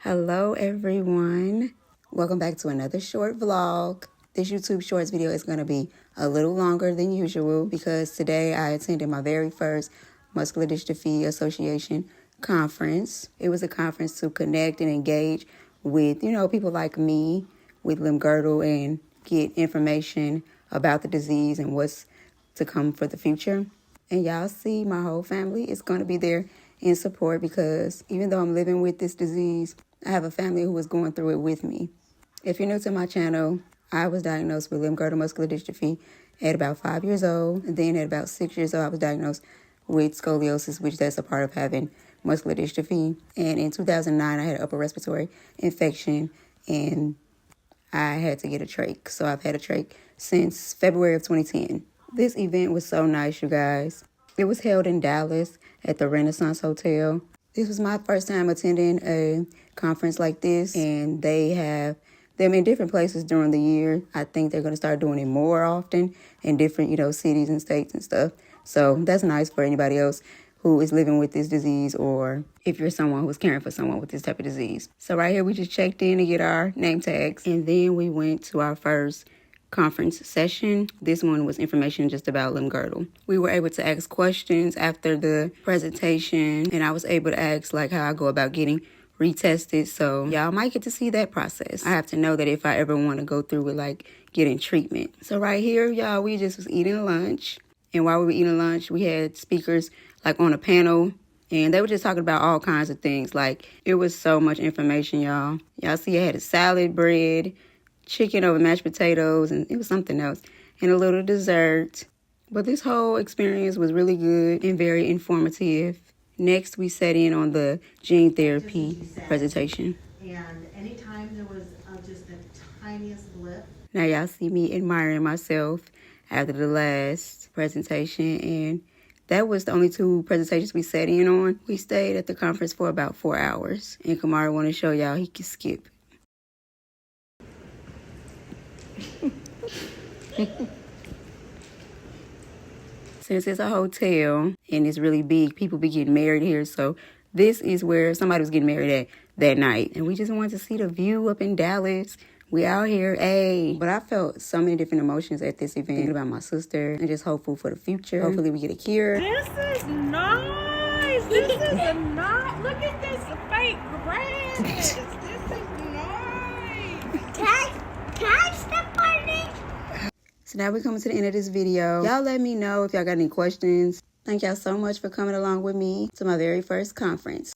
Hello everyone, welcome back to another short vlog. This YouTube Shorts video is going to be a little longer than usual because today I attended my very first Muscular Dystrophy Association conference. It was a conference to connect and engage with, people like me with limb girdle and get information about the disease and what's to come for the future. And y'all see my whole family is going to be there in support because even though I'm living with this disease, I have a family who is going through it with me. If you're new to my channel, I was diagnosed with limb girdle muscular dystrophy at about 5 years old. And then at about 6 years old, I was diagnosed with scoliosis, which that's a part of having muscular dystrophy. And in 2009, I had an upper respiratory infection and I had to get a trach. So I've had a trach since February of 2010. This event was so nice, you guys. It was held in Dallas at the Renaissance Hotel. This was my first time attending a conference like this, and they have them in different places during the year. I think they're going to start doing it more often in different, cities and states and stuff. So that's nice for anybody else who is living with this disease, or if you're someone who's caring for someone with this type of disease. So right here, we just checked in to get our name tags, and then we went to our first conference session. This one was information just about limb girdle. We were able to ask questions after the presentation, and I was able to ask like how I go about getting retested. So y'all might get to see that process. I have to know that if I ever want to go through with like getting treatment. So right here, y'all, we just was eating lunch. And while we were eating lunch, we had speakers like on a panel, and they were just talking about all kinds of things. Like, it was so much information, y'all. Y'all see I had a salad, bread, chicken over mashed potatoes, and it was something else, and a little dessert. But this whole experience was really good and very informative. Next, we sat in on the gene therapy presentation. And anytime there was just the tiniest blip. Now y'all see me admiring myself after the last presentation, and that was the only 2 presentations we sat in on. We stayed at the conference for about 4 hours, and Kamara want to show y'all he can skip. Since it's a hotel and it's really big, people be getting married here. So this is where somebody was getting married at that night. And we just wanted to see the view up in Dallas. We out here, hey. But I felt so many different emotions at this event. Thinking about my sister and just hopeful for the future. Hopefully we get a cure. This is nice. This is a nice. Look at this fake grass. This is nice. Can I step on it? So now we're coming to the end of this video. Y'all let me know if y'all got any questions. Thank y'all so much for coming along with me to my very first conference.